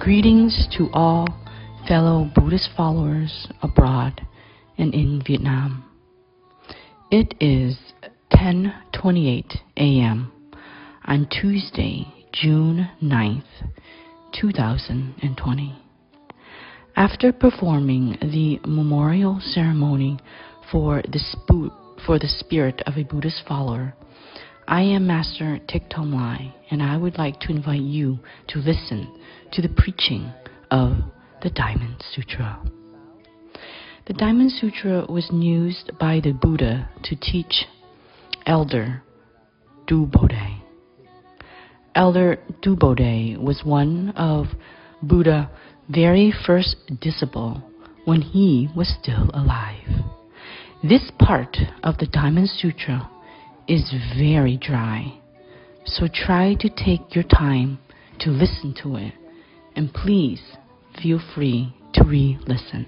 Greetings to all fellow Buddhist followers abroad and in Vietnam. It is 10:28 a.m. on Tuesday, June 9th, 2020. After performing the memorial ceremony for the spirit of a Buddhist follower, I am Master Thong Lai, and I would like to invite you to listen to the preaching of the Diamond Sutra. The Diamond Sutra was used by the Buddha to teach Elder Du Bodhi. Elder Du Bodhi was one of Buddha's very first disciple when he was still alive. This part of the Diamond Sutra is very dry, so try to take your time to listen to it, and please feel free to re-listen.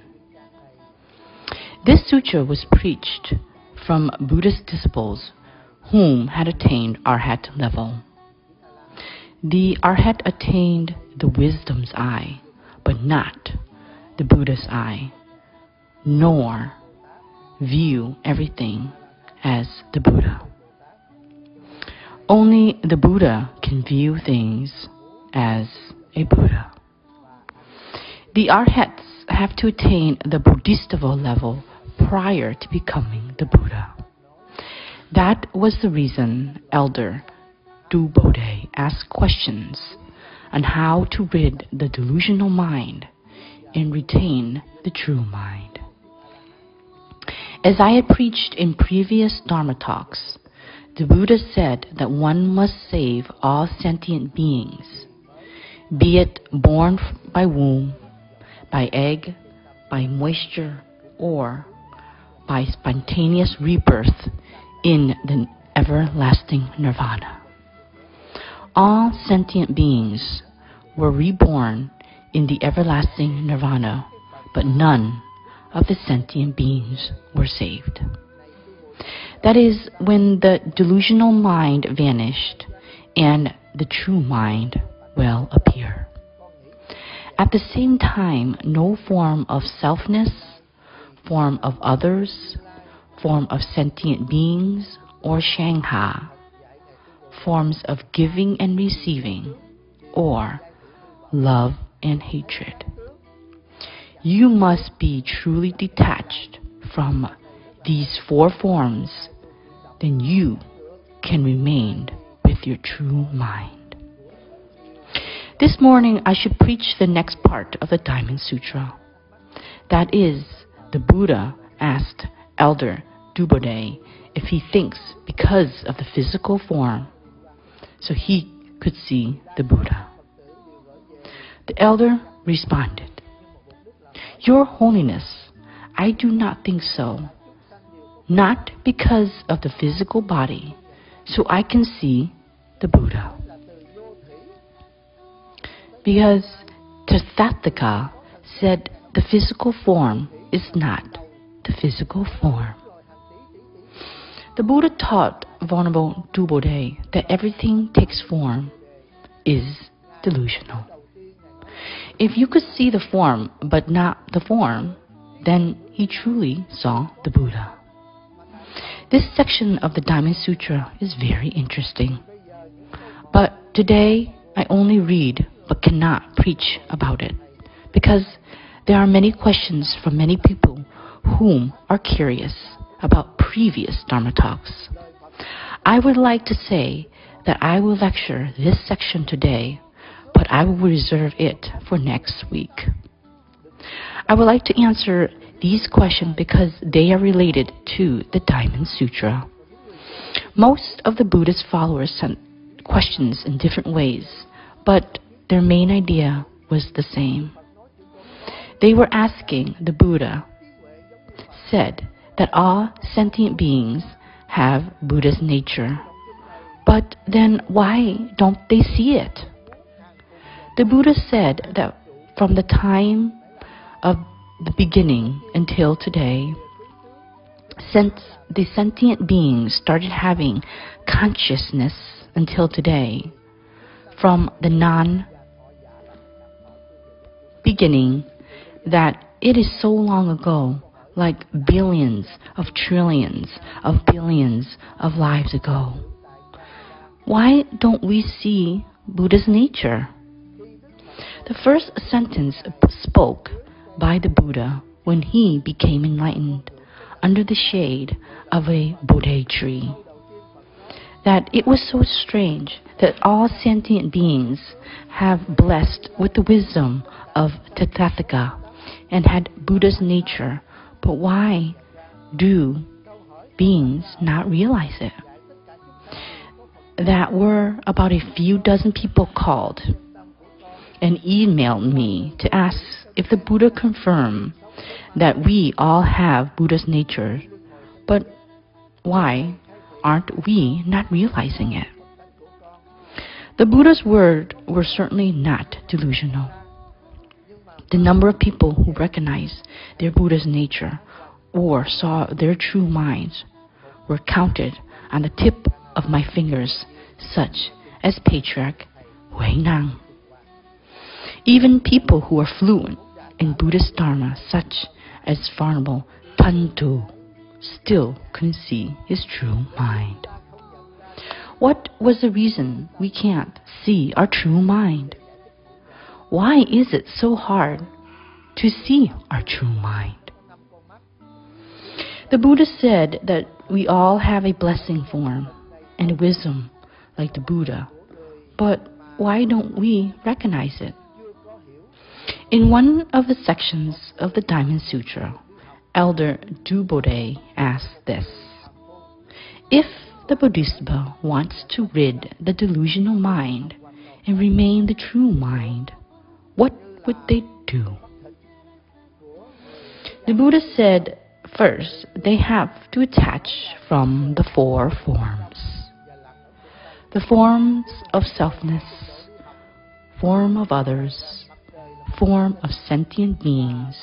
This sutra was preached from Buddhist disciples whom had attained Arhat level. The Arhat attained the wisdom's eye, but not the Buddha's eye, nor view everything as the Buddha. Only the Buddha can view things as a Buddha. The Arhats have to attain the Bodhisattva level prior to becoming the Buddha. That was the reason Elder Du Bodhi asked questions on how to rid the delusional mind and retain the true mind. As I had preached in previous Dharma talks, the Buddha said that one must save all sentient beings, be it born by womb, by egg, by moisture, or by spontaneous rebirth in the everlasting nirvana. All sentient beings were reborn in the everlasting nirvana, but none of the sentient beings were saved. That is, when the delusional mind vanished and the true mind will appear. At the same time, no form of selfness, form of others, form of sentient beings, or Shangha, forms of giving and receiving, or love and hatred. You must be truly detached from these four forms, then you can remain with your true mind. This morning I should preach the next part of the Diamond Sutra. That is, the Buddha asked Elder Du Bodhi if he thinks because of the physical form, so he could see the Buddha. The elder responded, "Your Holiness, I do not think so. Not because of the physical body, so I can see the Buddha." Because Tathagata said the physical form is not the physical form. The Buddha taught Venerable Du Bodhi that everything takes form is delusional. If you could see the form but not the form, then he truly saw the Buddha. This section of the Diamond Sutra is very interesting. But today I only read but cannot preach about it, because there are many questions from many people whom are curious about previous Dharma talks. I would like to say that I will lecture this section today, but I will reserve it for next week. I would like to answer these questions because they are related to the Diamond Sutra. Most of the Buddhist followers sent questions in different ways, but their main idea was the same. They were asking the Buddha, said that all sentient beings have Buddha's nature, but then why don't they see it? The Buddha said that from the time of the beginning until today, since the sentient beings started having consciousness until today, from the beginning that it is so long ago, like billions of trillions of billions of lives ago. Why don't we see Buddha's nature? The first sentence spoke by the Buddha when he became enlightened under the shade of a Bodhi tree. That it was so strange that all sentient beings have blessed with the wisdom of TTT and had Buddha's nature, but why do beings not realize it? That were about a few dozen people called and emailed me to ask if the Buddha confirmed that we all have Buddha's nature, but why aren't we not realizing it? The Buddha's words were certainly not delusional. The number of people who recognized their Buddha's nature or saw their true minds were counted on the tip of my fingers, such as Patriarch Huineng. Even people who are fluent in Buddhist Dharma, such as Venerable Ananda, still couldn't see his true mind. What was the reason we can't see our true mind? Why is it so hard to see our true mind? The Buddha said that we all have a blessing form and a wisdom like the Buddha, but why don't we recognize it? In one of the sections of the Diamond Sutra, Elder Dubode asked this: if the Bodhisattva wants to rid the delusional mind and remain the true mind, what would they do? The Buddha said, first, they have to attach from the four forms. The forms of selfness, form of others, form of sentient beings,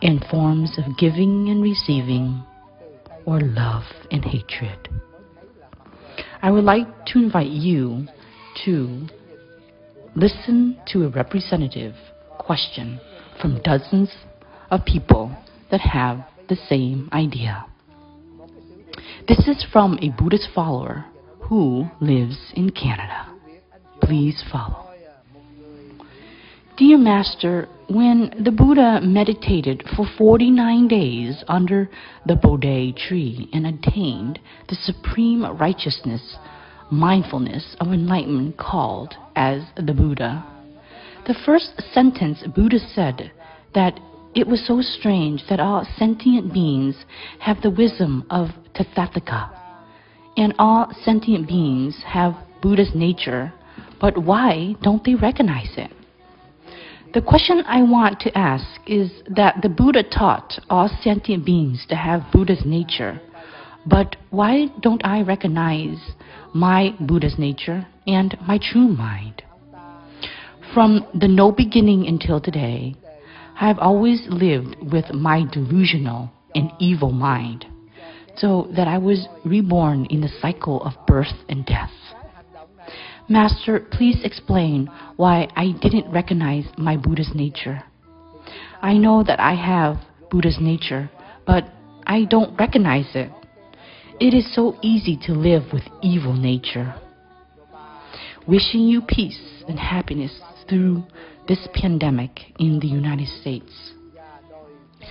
and forms of giving and receiving, or love and hatred. I would like to invite you to listen to a representative question from dozens of people that have the same idea. This is from a Buddhist follower who lives in Canada. Please follow. Dear Master, when the Buddha meditated for 49 days under the Bodhi tree and attained the supreme righteousness, mindfulness of enlightenment called as the Buddha, the first sentence Buddha said that it was so strange that all sentient beings have the wisdom of TTT, and all sentient beings have Buddha's nature, but why don't they recognize it? The question I want to ask is that the Buddha taught all sentient beings to have Buddha's nature, but why don't I recognize my Buddha's nature and my true mind? From the no beginning until today, I have always lived with my delusional and evil mind, so that I was reborn in the cycle of birth and death. Master, please explain why I didn't recognize my Buddha's nature. I know that I have Buddha's nature, but I don't recognize it. It is so easy to live with evil nature. Wishing you peace and happiness through this pandemic in the United States.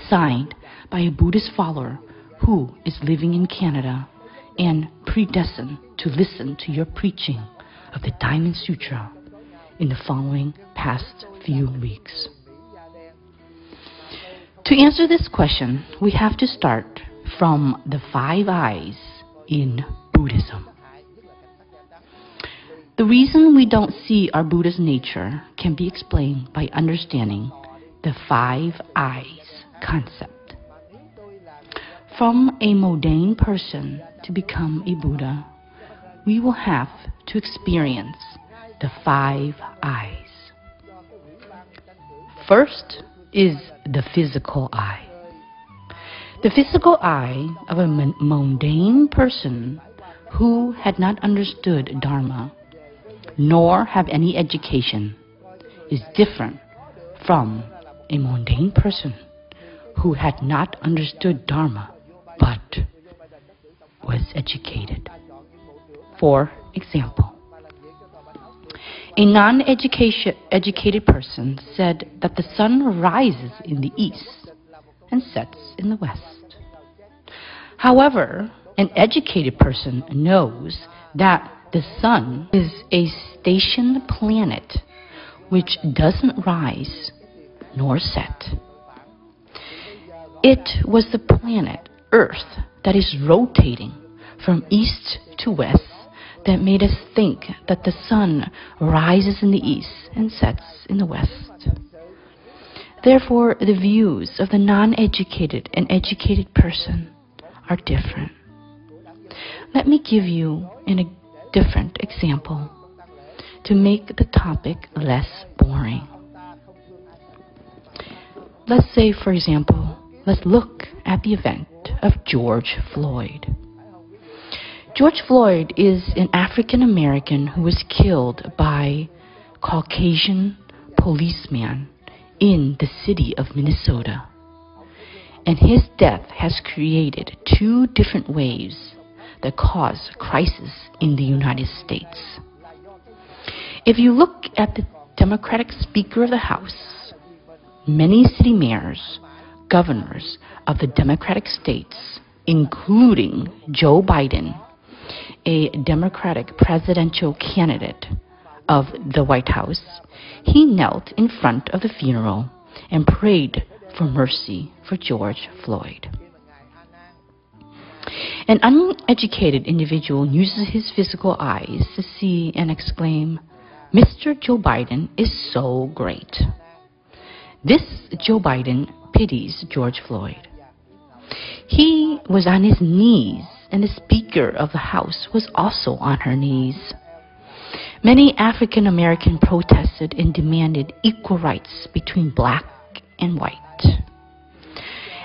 Signed by a Buddhist follower who is living in Canada and predestined to listen to your preaching of the Diamond Sutra in the following past few weeks. To answer this question, we have to start from the 5 eyes in Buddhism. The reason we don't see our Buddha's nature can be explained by understanding the 5 eyes concept. From a mundane person to become a Buddha, we will have to experience the 5 eyes. First is the physical eye. The physical eye of a mundane person who had not understood Dharma, nor have any education, is different from a mundane person who had not understood Dharma but was educated. For example, a non-educated person said that the sun rises in the east and sets in the west. However, an educated person knows that the sun is a stationed planet which doesn't rise nor set. It was the planet Earth that is rotating from east to west that made us think that the sun rises in the east and sets in the west. Therefore, the views of the non-educated and educated person are different. Let me give you a different example to make the topic less boring. Let's say, for example, let's look at the event of George Floyd. George Floyd is an African American who was killed by Caucasian policeman in the city of Minnesota. And his death has created two different waves that cause crisis in the United States. If you look at the Democratic Speaker of the House, many city mayors, governors of the Democratic states, including Joe Biden, a Democratic presidential candidate of the White House, he knelt in front of the funeral and prayed for mercy for George Floyd. An uneducated individual uses his physical eyes to see and exclaim, "Mr. Joe Biden is so great." This Joe Biden pities George Floyd. He was on his knees, and the Speaker of the House was also on her knees. Many African Americans protested and demanded equal rights between black and white.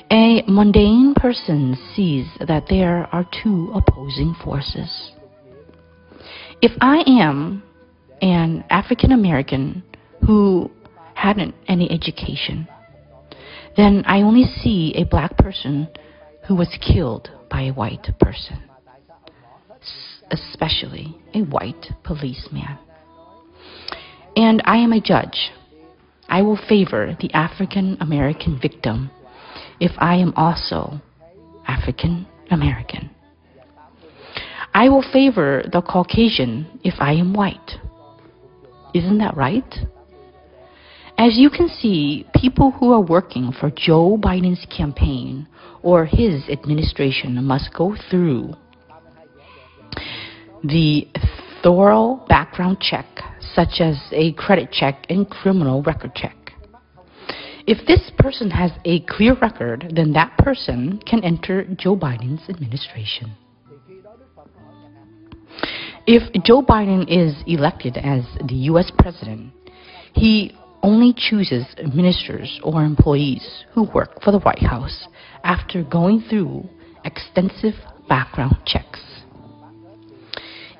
A mundane person sees that there are two opposing forces. If I am an African American who hadn't any education, then I only see a black person who was killed by a white person, especially a white policeman. And I am a judge. I will favor the African American victim if I am also African American. I will favor the Caucasian if I am white. Isn't that right? As you can see, people who are working for Joe Biden's campaign or his administration must go through the thorough background check, such as a credit check and criminal record check. If this person has a clear record, then that person can enter Joe Biden's administration. If Joe Biden is elected as the U.S. president, he only chooses ministers or employees who work for the White House after going through extensive background checks.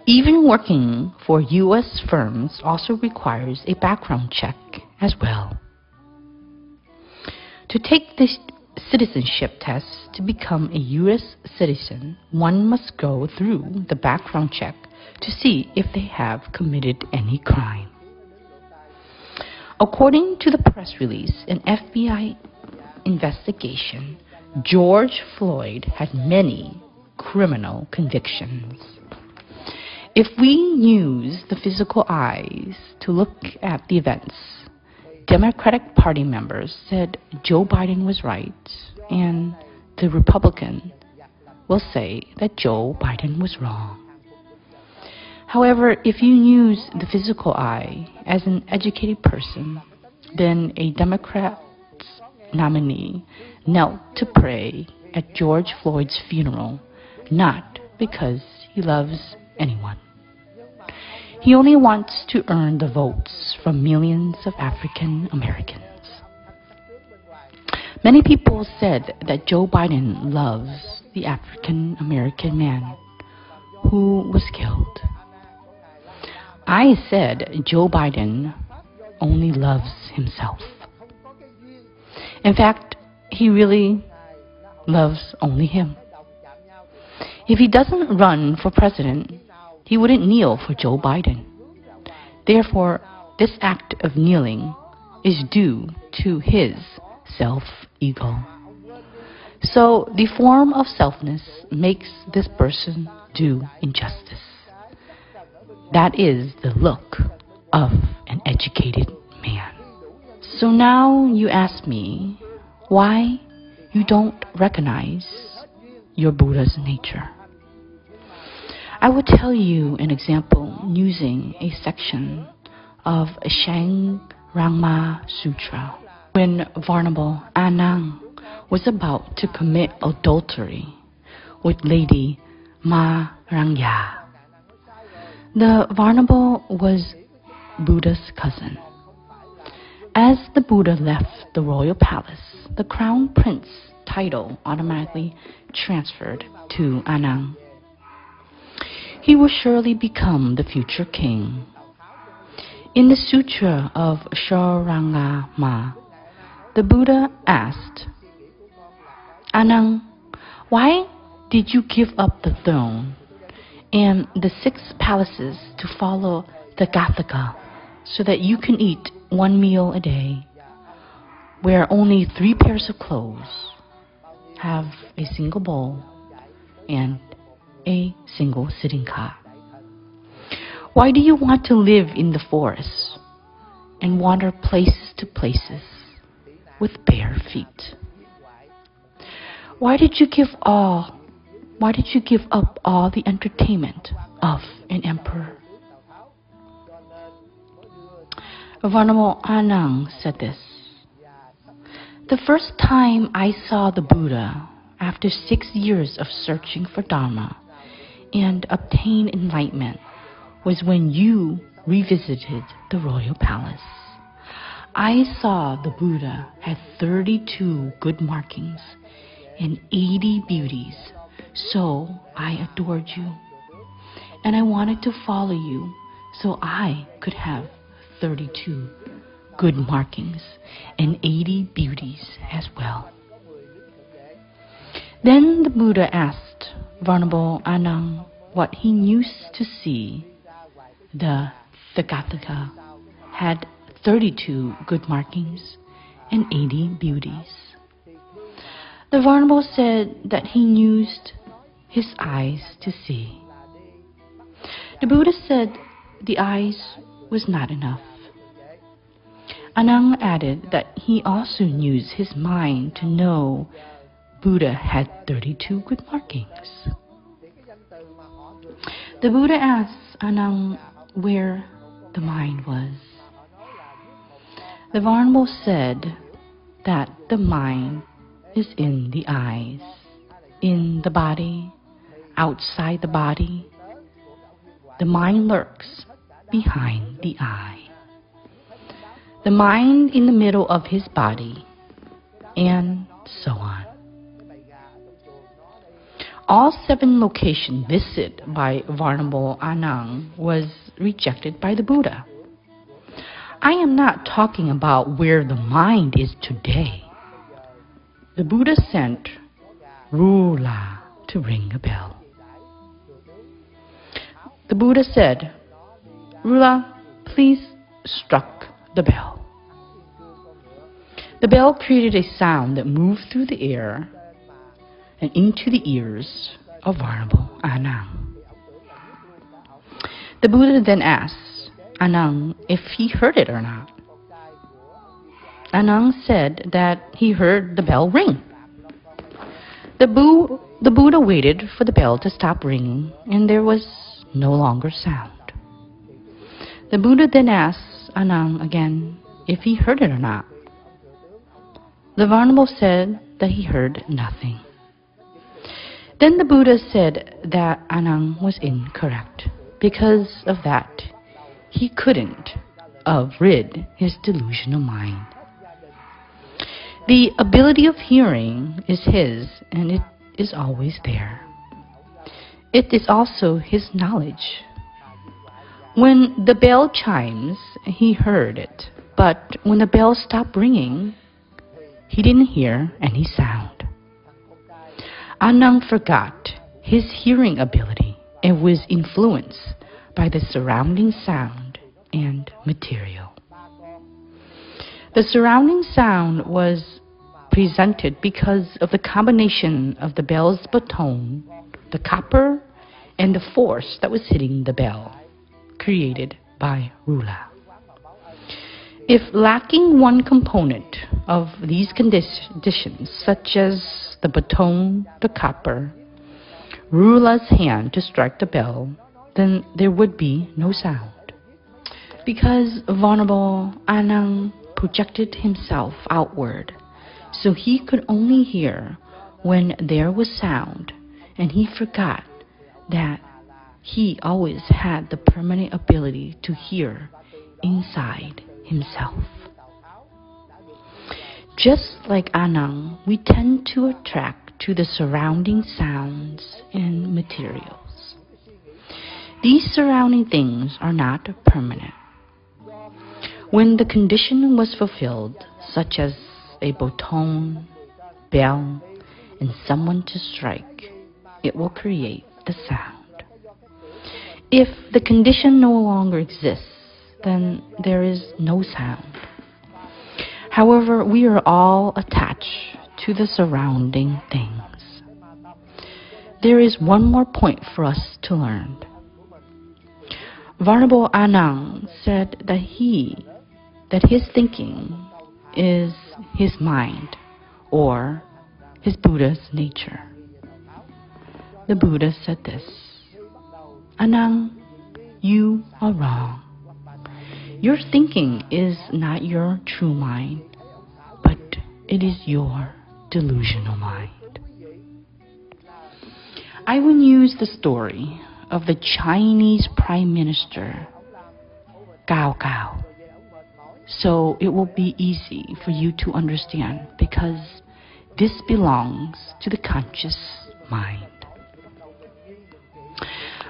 Even working for U.S. firms also requires a background check as well. To take this citizenship test to become a U.S. citizen, one must go through the background check to see if they have committed any crime. According to the press release, an FBI investigation, George Floyd had many criminal convictions. If we use the physical eyes to look at the events, Democratic Party members said Joe Biden was right, and the Republican will say that Joe Biden was wrong. However, if you use the physical eye as an educated person, then a Democrat nominee knelt to pray at George Floyd's funeral, not because he loves anyone. He only wants to earn the votes from millions of African Americans. Many people said that Joe Biden loves the African American man who was killed. I said Joe Biden only loves himself. In fact, he really loves only him. If he doesn't run for president, he wouldn't kneel for Joe Biden. Therefore, this act of kneeling is due to his self-ego. So the form of selfness makes this person do injustice. That is the look of an educated man. So now you ask me why you don't recognize your Buddha's nature. I will tell you an example using a section of Shangrangma Sutra. When Venerable Ananda was about to commit adultery with Lady Ma Rangya, the Venerable was Buddha's cousin. As the Buddha left the royal palace, the crown prince title automatically transferred to Ananda. He will surely become the future king. In the Sutra of Shangrangma, the Buddha asked, Ananda, why did you give up the throne and the 6 palaces to follow the Gathaga so that you can eat 1 meal a day, wear only 3 pairs of clothes, have a single bowl, and a single sitting cot? Why do you want to live in the forest and wander places to places with bare feet? Why did you give up all the entertainment of an emperor? Venerable Ananda said this: the first time I saw the Buddha after 6 years of searching for Dharma and obtained enlightenment was when you revisited the royal palace. I saw the Buddha had 32 good markings and 80 beauties, so I adored you. And I wanted to follow you so I could have 32 good markings and 80 beauties as well. Then the Buddha asked Venerable Ananda what he used to see. The Gathaga had 32 good markings and 80 beauties. The Venerable said that he used his eyes to see. The Buddha said the eyes was not enough. Ananda added that he also used his mind to know Buddha had 32 good markings. The Buddha asked Ananda where the mind was. The Venerable said that the mind is in the eyes, in the body, outside the body. The mind lurks behind the eye. The mind in the middle of his body, and so on. All 7 locations visited by Venerable Ananda was rejected by the Buddha. I am not talking about where the mind is today. The Buddha sent Rula to ring a bell. The Buddha said, Rula, please struck the bell. The bell created a sound that moved through the air and into the ears of Venerable Ananda. The Buddha then asked Ananda if he heard it or not. Ananda said that he heard the bell ring. The Buddha waited for the bell to stop ringing, and there was no longer sound. The Buddha then asked Ananda again if he heard it or not. The Venerable said that he heard nothing. Then the Buddha said that Ananda was incorrect. Because of that, he couldn't rid his delusional mind. The ability of hearing is his, and it is always there. It is also his knowledge. When the bell chimes, he heard it. But when the bell stopped ringing, he didn't hear any sound. Anand forgot his hearing ability and was influenced by the surrounding sound and material. The surrounding sound was presented because of the combination of the bell's baton, the copper, and the force that was hitting the bell, created by Rula. If lacking one component of these conditions, such as the baton, the copper, Rula's hand to strike the bell, then there would be no sound. Because Venerable Ananda projected himself outward, so he could only hear when there was sound, and he forgot that he always had the permanent ability to hear inside himself. Just like Ananda, we tend to attract to the surrounding sounds and materials. These surrounding things are not permanent. When the condition was fulfilled, such as a baton, bell, and someone to strike, it will create the sound. If the condition no longer exists, then there is no sound. However, we are all attached to the surrounding things. There is one more point for us to learn. Venerable Ananda said that his thinking is his mind, or his Buddha's nature. The Buddha said this: Ananda, you are wrong. Your thinking is not your true mind, but it is your delusional mind. I will use the story of the Chinese Prime Minister, Cao Cao, so it will be easy for you to understand, because this belongs to the conscious mind.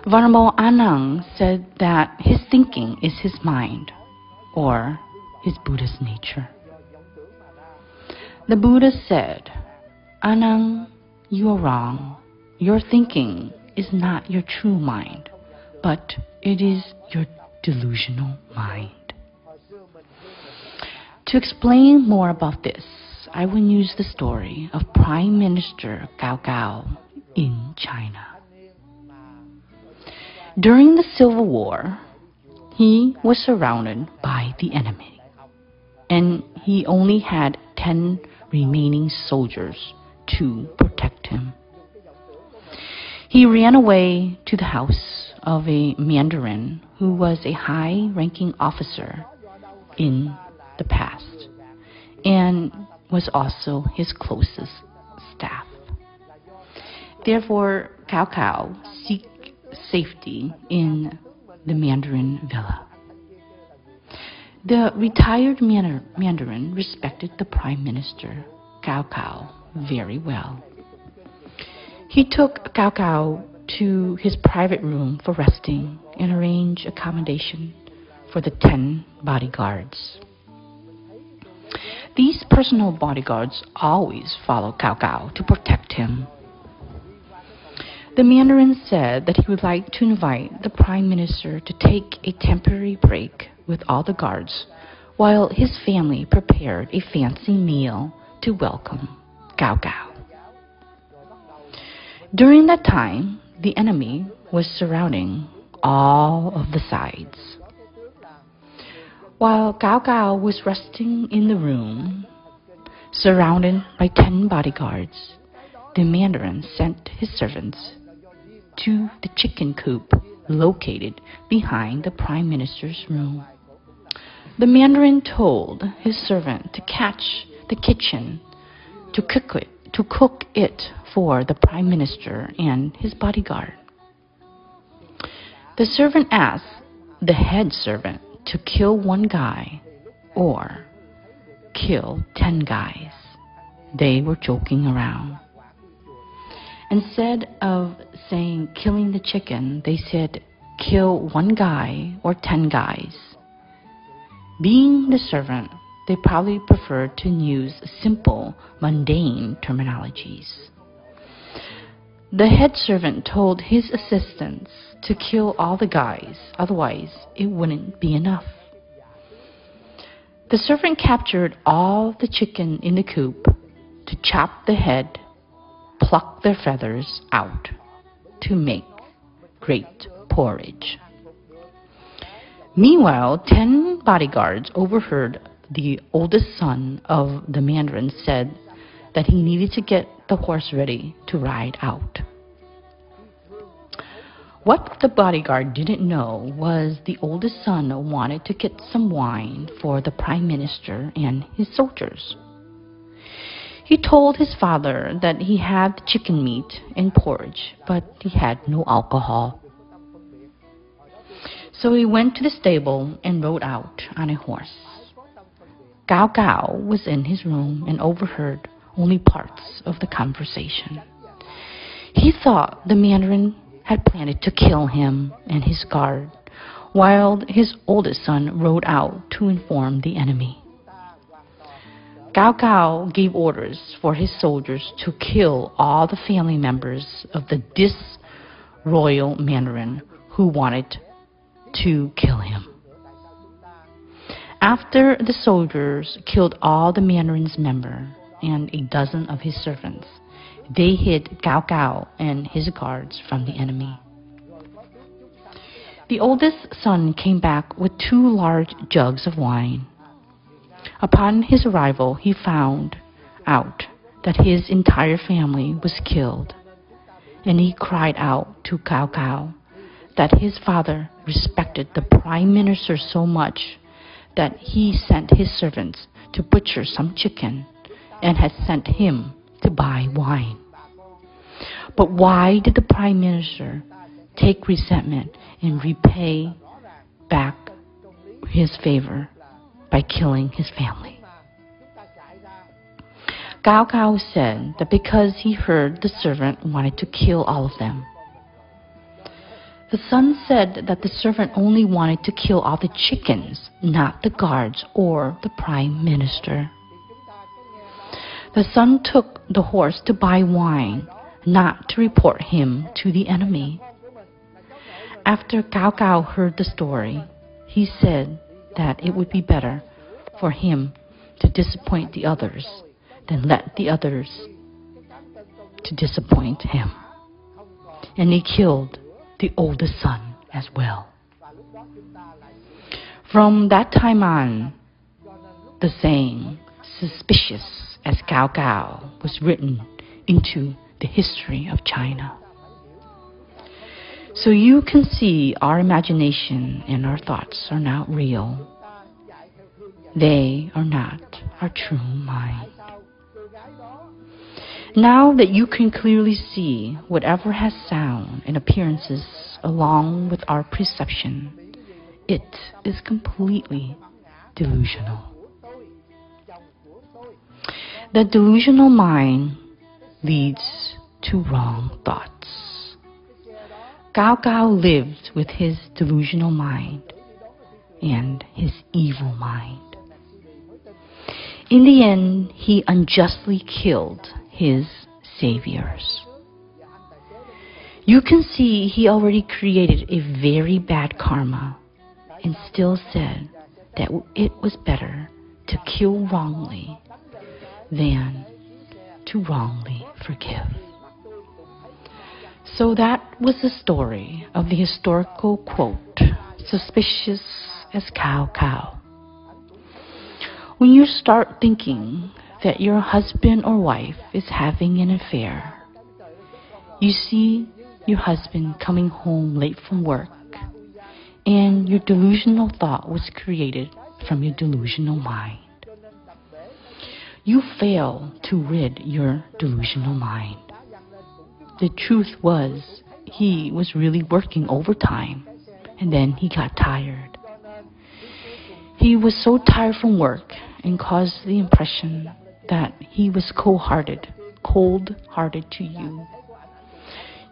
Venerable Ananda said that his thinking is his mind, or his Buddha's nature. The Buddha said, Ananda, you are wrong. Your thinking is not your true mind, but it is your delusional mind. To explain more about this, I will use the story of Prime Minister Cao Cao in China. During the Civil War, he was surrounded by the enemy, and he only had 10 remaining soldiers to protect him. He ran away to the house of a mandarin who was a high-ranking officer in the past and was also his closest staff. Therefore, Cao Cao sought safety in the mandarin villa. The retired mandarin respected the Prime Minister, Cao Cao, very well. He took Cao Cao to his private room for resting and arranged accommodation for the 10 bodyguards. These personal bodyguards always follow Cao Cao to protect him. The mandarin said that he would like to invite the Prime Minister to take a temporary break with all the guards while his family prepared a fancy meal to welcome Cao Cao. During that time, the enemy was surrounding all of the sides. While Cao Cao was resting in the room, surrounded by 10 bodyguards, the mandarin sent his servants to the chicken coop located behind the Prime Minister's room. The mandarin told his servant to catch the kitchen to cook it for the Prime Minister and his bodyguard. The servant asked the head servant to kill one guy or kill 10 guys. They were joking around. Instead of saying killing the chicken, they said kill one guy or 10 guys. Being the servant, they probably preferred to use simple, mundane terminologies. The head servant told his assistants to kill all the guys, otherwise it wouldn't be enough. The servant captured all the chicken in the coop to chop the head, pluck their feathers out to make great porridge. Meanwhile, 10 bodyguards overheard the oldest son of the Mandarin said that he needed to get the horse ready to ride out. What the bodyguard didn't know was the oldest son wanted to get some wine for the Prime Minister and his soldiers. He told his father that he had chicken meat and porridge, but he had no alcohol. So he went to the stable and rode out on a horse. Cao Cao was in his room and overheard only parts of the conversation. He thought the Mandarin had planned to kill him and his guard, while his oldest son rode out to inform the enemy. Cao Cao gave orders for his soldiers to kill all the family members of the disloyal Mandarin who wanted to kill him. After the soldiers killed all the Mandarin's members and a dozen of his servants, they hid Cao Cao and his guards from the enemy. The oldest son came back with 2 large jugs of wine. Upon his arrival, he found out that his entire family was killed, and he cried out to Cao Cao that his father respected the Prime Minister so much that he sent his servants to butcher some chicken and had sent him to buy wine. But why did the Prime Minister take resentment and repay back his favor by killing his family? Cao Cao said that because he heard the servant wanted to kill all of them. The son said that the servant only wanted to kill all the chickens, not the guards or the Prime Minister. The son took the horse to buy wine, not to report him to the enemy. After Cao Cao heard the story, he said that it would be better for him to disappoint the others than let the others to disappoint him. And he killed the oldest son as well. From that time on, the saying, "suspicious as Cao Cao," was written into the history of China. So you can see our imagination and our thoughts are not real. They are not our true mind. Now that you can clearly see whatever has sound and appearances along with our perception, it is completely delusional. The delusional mind leads to wrong thoughts. Cao Cao lived with his delusional mind and his evil mind. In the end, he unjustly killed his saviors. You can see he already created a very bad karma and still said that it was better to kill wrongly than to wrongly forgive. So that was the story of the historical quote, "suspicious as Cao Cao." When you start thinking that your husband or wife is having an affair, you see your husband coming home late from work, and your delusional thought was created from your delusional mind. You fail to rid your delusional mind. The truth was, he was really working overtime, and then he got tired. He was so tired from work and caused the impression that he was cold-hearted to you.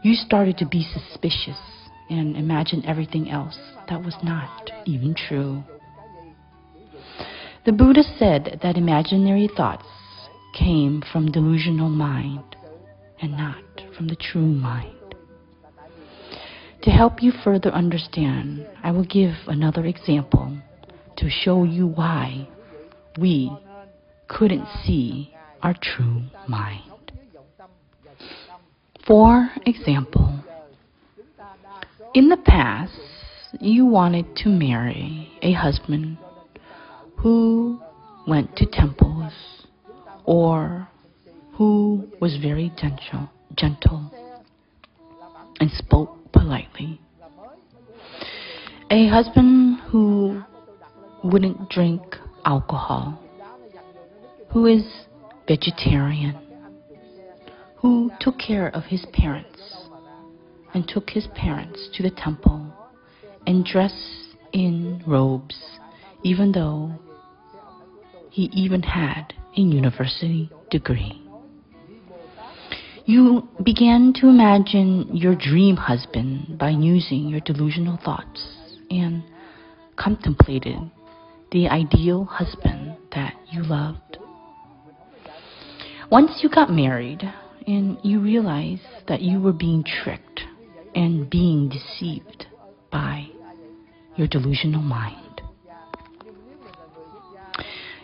You started to be suspicious and imagine everything else that was not even true. The Buddha said that imaginary thoughts came from delusional mind and not from the true mind. To help you further understand, I will give another example to show you why we couldn't see our true mind. For example, in the past, you wanted to marry a husband who went to temples or who was very gentle and spoke politely. A husband who wouldn't drink alcohol, who is vegetarian, who took care of his parents and took his parents to the temple and dressed in robes, even though he even had a university degree. You began to imagine your dream husband by using your delusional thoughts and contemplated the ideal husband that you loved. Once you got married and you realized that you were being tricked and being deceived by your delusional mind,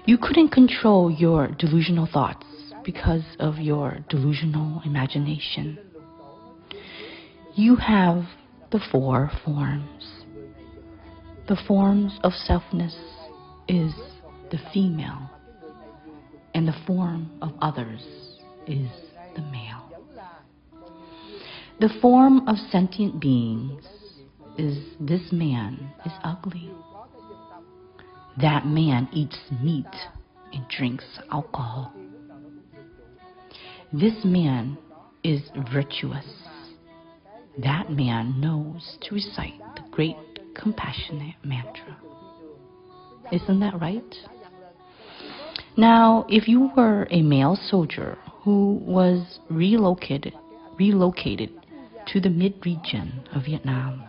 you couldn't control your delusional thoughts because of your delusional imagination. You have the 4 forms. The forms of selfness is the female, and the form of others is the male. The form of sentient beings is this man is ugly. That man eats meat and drinks alcohol. This man is virtuous. That man knows to recite the great compassionate mantra. Isn't that right? Now, if you were a male soldier who was relocated to the mid-region of Vietnam,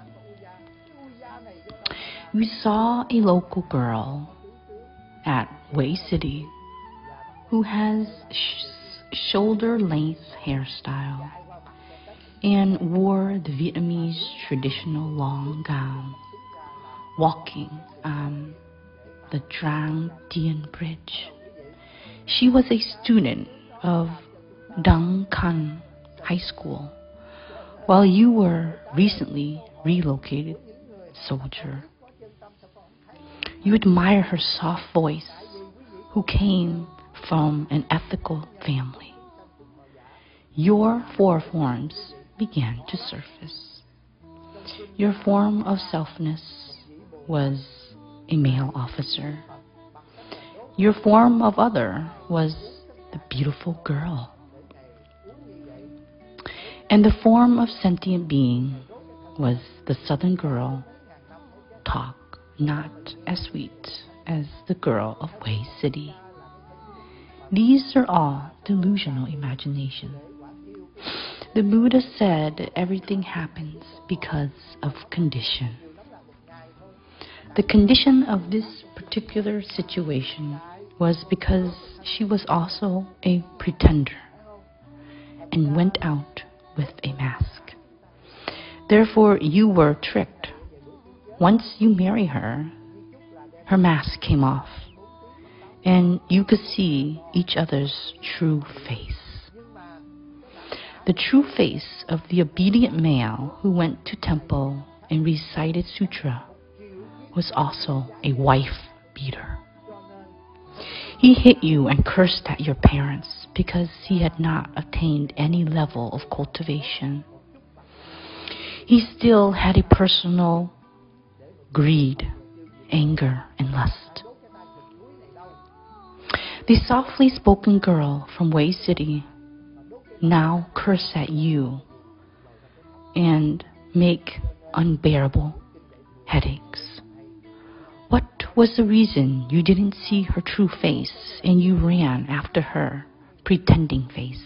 you saw a local girl at Hue City who has shoulder-length hairstyle and wore the Vietnamese traditional long gown, walking on the Trang Dien Bridge. She was a student of Dang Can High School, while you were recently relocated soldier. You admire her soft voice, who came from an ethical family. Your 4 forms began to surface. Your form of selfness was a male officer. Your form of other was the beautiful girl. And the form of sentient being was the southern girl, talk not as sweet as the girl of Hue City. These are all delusional imagination. The Buddha said everything happens because of condition. The condition of this particular situation was because she was also a pretender and went out with a mask. Therefore, you were tricked. Once you marry her, her mask came off, and you could see each other's true face. The true face of the obedient male who went to temple and recited Sutra was also a wife beater. He hit you and cursed at your parents because he had not attained any level of cultivation. He still had a personal greed, anger, and lust. The softly spoken girl from Hue City now curse at you and make unbearable headaches. What was the reason you didn't see her true face and you ran after her pretending face?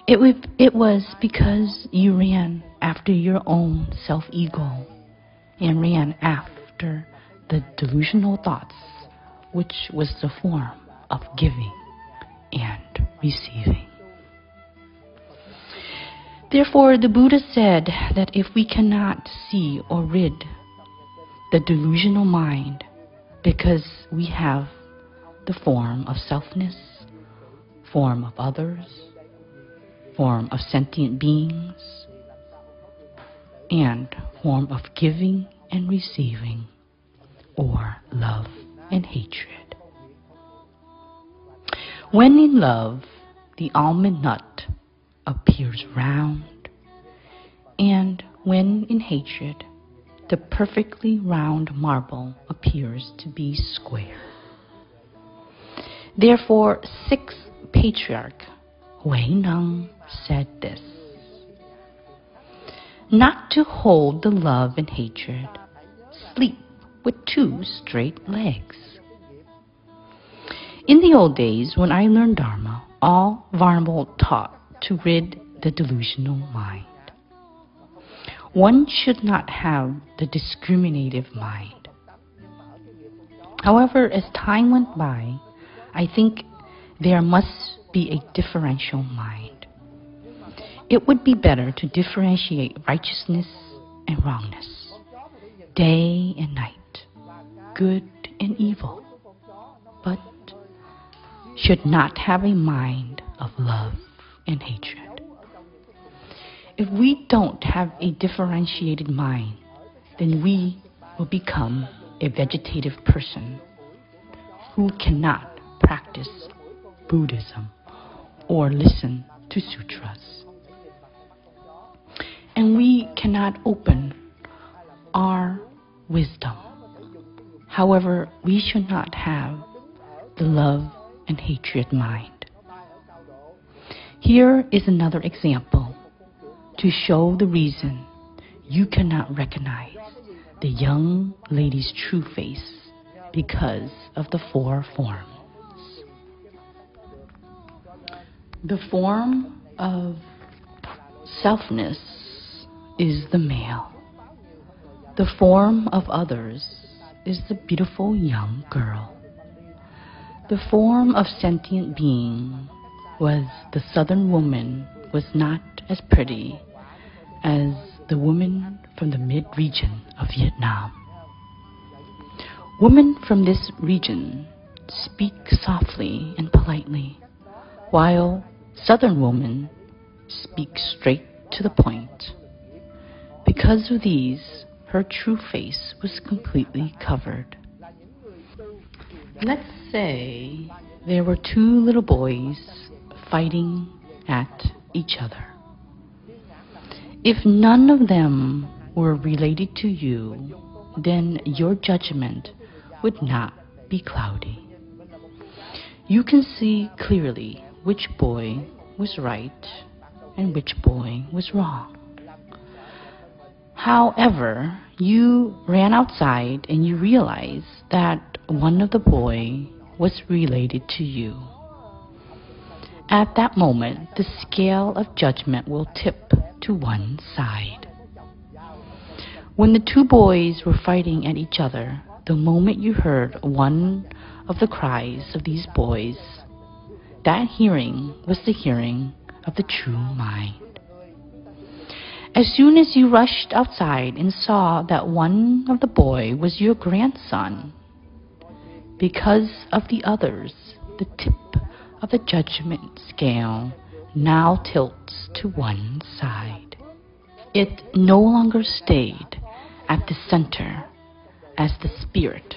It was because you ran after your own self-ego and ran after the delusional thoughts which was the form of giving and receiving. Therefore, the Buddha said that if we cannot see or rid the delusional mind because we have the form of selfness, form of others, form of sentient beings, and form of giving and receiving, or love and hatred. When in love, the almond nut appears round, and when in hatred, the perfectly round marble appears to be square. Therefore, sixth patriarch Wei Neng said this: not to hold the love and hatred, sleep with two straight legs. In the old days, when I learned Dharma, all Venerable taught to rid the delusional mind. One should not have the discriminative mind. However, as time went by, I think there must be a differential mind. It would be better to differentiate righteousness and wrongness, day and night, good and evil, but should not have a mind of love and hatred. If we don't have a differentiated mind, then we will become a vegetative person who cannot practice Buddhism or listen to sutras. And we cannot open our wisdom. However, we should not have the love and hatred mind. Here is another example to show the reason you cannot recognize the young lady's true face because of the four forms. The form of selfness is the male. The form of others is the beautiful young girl. The form of sentient being was the southern woman was not as pretty as the woman from the mid-region of Vietnam. Women from this region speak softly and politely, while southern women speak straight to the point. Because of these, her true face was completely covered. Let's say there were two little boys fighting at each other. If none of them were related to you, then your judgment would not be cloudy. You can see clearly which boy was right and which boy was wrong. However, you ran outside and you realized that one of the boys was related to you. At that moment, the scale of judgment will tip to one side. When the two boys were fighting at each other, the moment you heard one of the cries of these boys, that hearing was the hearing of the true mind. As soon as you rushed outside and saw that one of the boys was your grandson, because of the others, the tip of the judgment scale now tilts to one side. It no longer stayed at the center as the spirit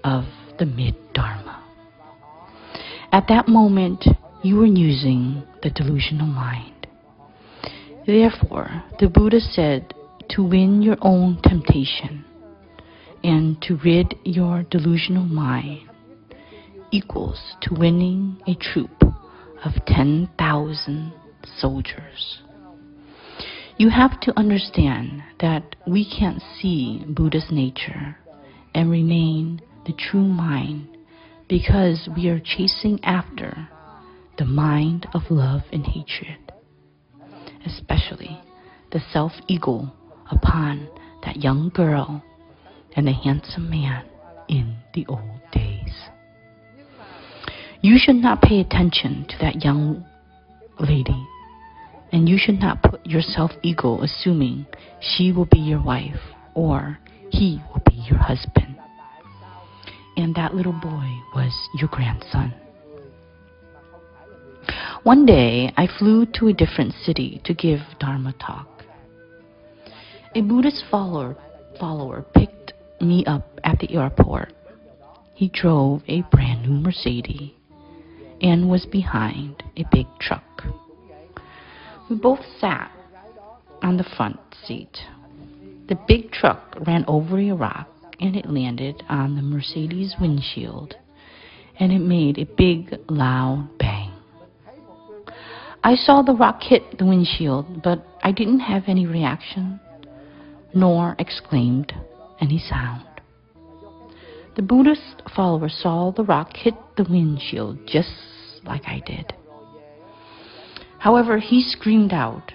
of the mid-dharma. At that moment, you were using the delusional mind. Therefore, the Buddha said to win your own temptation and to rid your delusional mind equals to winning a troop of 10,000 soldiers. You have to understand that we can't see Buddha's nature and remain the true mind because we are chasing after the mind of love and hatred, especially the self-ego upon that young girl and the handsome man in the old days. You should not pay attention to that young lady, and you should not put your self-ego assuming she will be your wife or he will be your husband. And that little boy was your grandson. One day, I flew to a different city to give Dharma talk. A Buddhist follower picked me up at the airport. He drove a brand new Mercedes and was behind a big truck. We both sat on the front seat. The big truck ran over a rock and it landed on the Mercedes windshield, and it made a big, loud bang. I saw the rock hit the windshield, but I didn't have any reaction, nor exclaimed any sound. The Buddhist follower saw the rock hit the windshield just like I did. However, he screamed out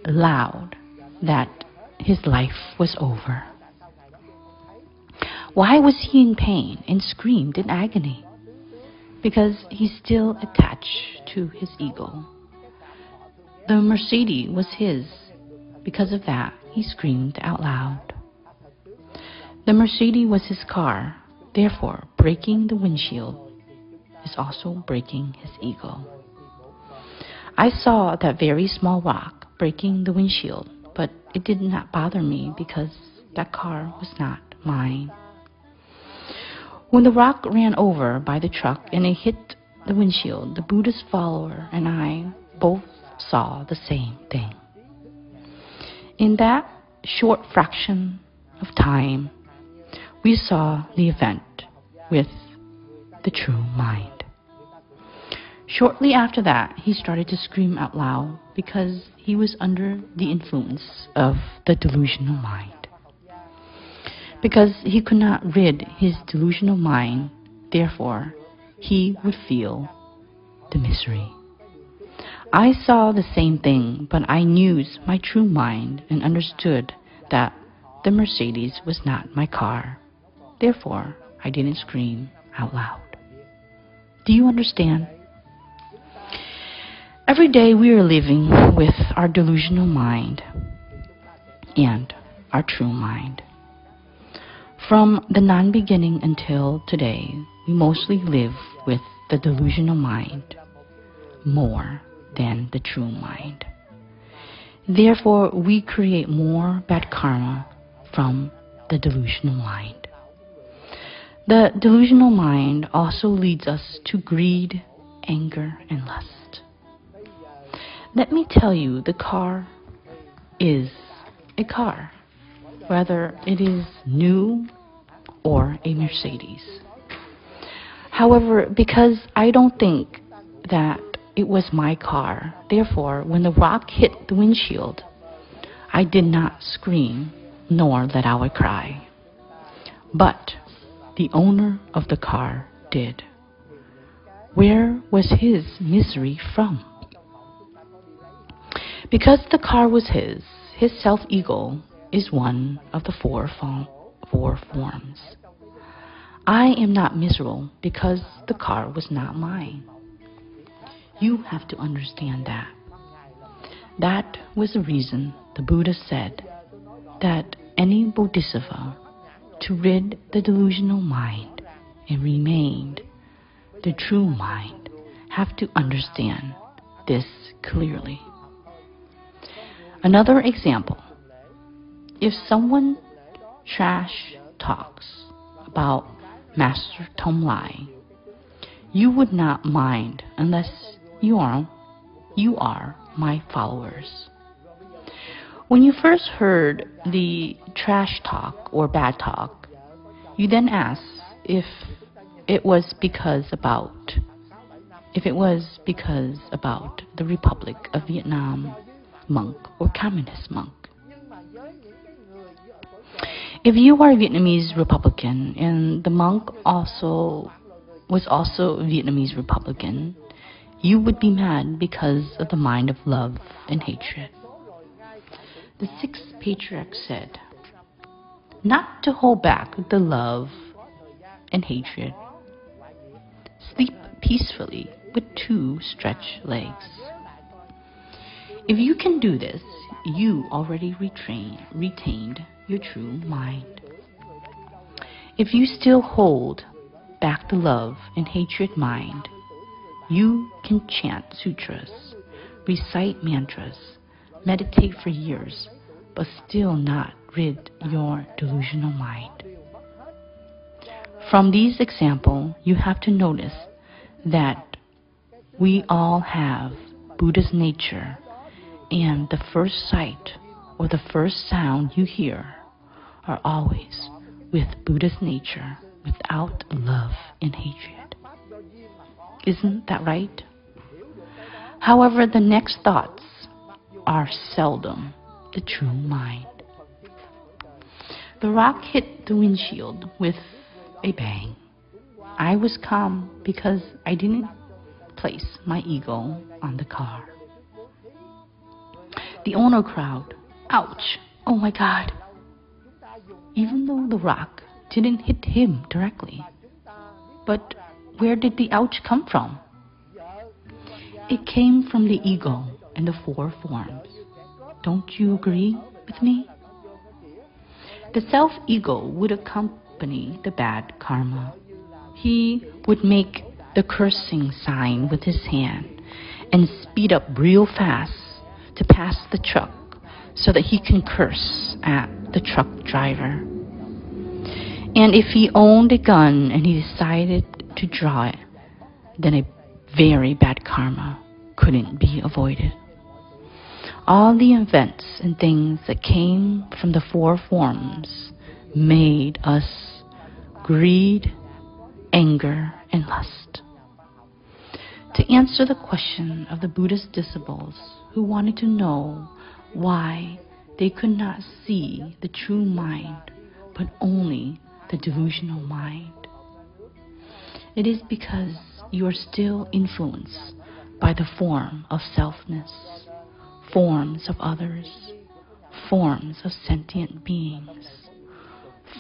loud that his life was over. Why was he in pain and screamed in agony? Because he's still attached to his ego. The Mercedes was his. Because of that, he screamed out loud. The Mercedes was his car. Therefore, breaking the windshield is also breaking his ego. I saw that very small rock breaking the windshield, but it did not bother me because that car was not mine. When the rock ran over by the truck and it hit the windshield, the Buddhist follower and I both saw the same thing. In that short fraction of time, we saw the event with the true mind. Shortly after that, he started to scream out loud because he was under the influence of the delusional mind. Because he could not rid his delusional mind, therefore, he would feel the misery. I saw the same thing, but I used my true mind and understood that the Mercedes was not my car. Therefore, I didn't scream out loud. Do you understand? Every day we are living with our delusional mind and our true mind. From the non-beginning until today, we mostly live with the delusional mind more than the true mind. Therefore, we create more bad karma from the delusional mind. The delusional mind also leads us to greed, anger, and lust. Let me tell you, the car is a car, whether it is new or a Mercedes. However, because I don't think that it was my car, therefore, when the rock hit the windshield, I did not scream nor let out a cry. But the owner of the car did. Where was his misery from? Because the car was his self-ego is one of the four forms. I am not miserable because the car was not mine. You have to understand that. That was the reason the Buddha said that any Bodhisattva, to rid the delusional mind and remain the true mind, have to understand this clearly. Another example. If someone trash talks about Master Thong Lai, you would not mind unless you are my followers. When you first heard the trash talk or bad talk, you then asked if it was because about the Republic of Vietnam monk or communist monk. If you are a Vietnamese Republican and the monk was also a Vietnamese Republican, you would be mad because of the mind of love and hatred. The sixth patriarch said, not to hold back the love and hatred. sleep peacefully with 2 stretched legs. If you can do this, you already retained your true mind. If you still hold back the love and hatred mind, you can chant sutras, recite mantras, meditate for years, but still not rid your delusional mind. From these examples, you have to notice that we all have Buddha's nature, and the first sight or the first sound you hear are always with Buddha's nature, without love and hatred. Isn't that right? However, the next thoughts are seldom the true mind. The rock hit the windshield with a bang. I was calm because I didn't place my ego on the car. The owner crowd, ouch, oh my God. Even though the rock didn't hit him directly. But where did the ouch come from? It came from the ego and the 4 forms. Don't you agree with me? The self-ego would accompany the bad karma. He would make the cursing sign with his hand and speed up real fast to pass the truck so that he can curse at the truck driver. And if he owned a gun and he decided to draw it, then a very bad karma couldn't be avoided. All the events and things that came from the 4 forms made us greed, anger, and lust. To answer the question of the Buddha's disciples who wanted to know why they could not see the true mind, but only the delusional mind, it is because you are still influenced by the form of selfness, forms of others, forms of sentient beings,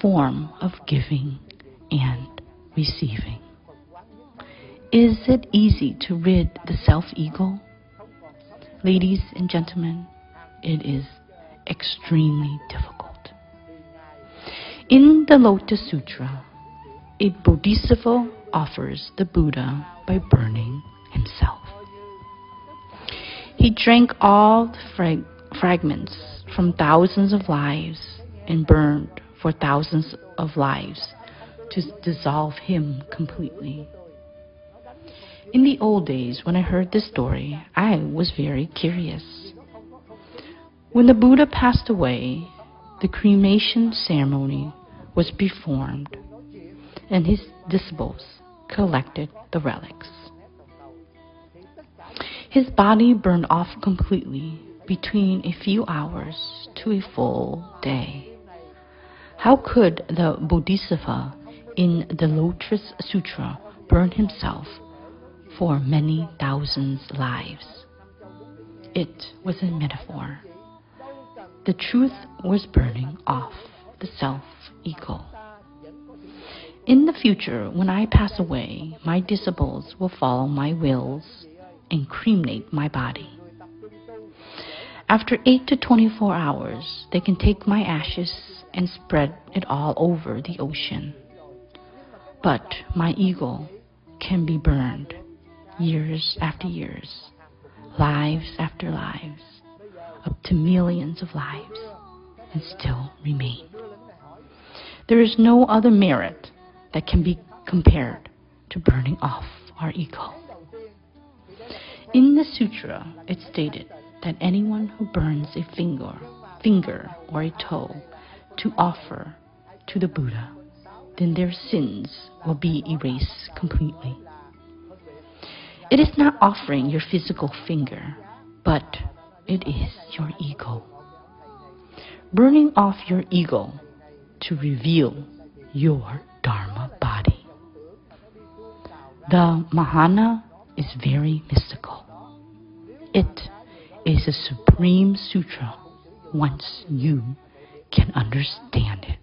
form of giving and receiving. Is it easy to rid the self-ego? Ladies and gentlemen, it is extremely difficult. In the Lotus Sutra, a Bodhisattva offers the Buddha by burning himself. He drank all the fragments from thousands of lives and burned for thousands of lives to dissolve him completely. In the old days, when I heard this story, I was very curious. When the Buddha passed away, the cremation ceremony was performed, and his disciples collected the relics. His body burned off completely between a few hours to a full day. How could the Bodhisattva in the Lotus Sutra burn himself for many thousands lives? It was a metaphor. The truth was burning off the self-ego. In the future, when I pass away, my disciples will follow my wills and cremate my body. After 8 to 24 hours, they can take my ashes and spread it all over the ocean. But my ego can be burned years after years, lives after lives, up to millions of lives, and still remain. There is no other merit that can be compared to burning off our ego. In the sutra, it stated that anyone who burns a finger or a toe to offer to the Buddha, then their sins will be erased completely. It is not offering your physical finger, but it is your ego. Burning off your ego to reveal your Dharma body. The Mahana is very mystical. It is a supreme sutra once you can understand it.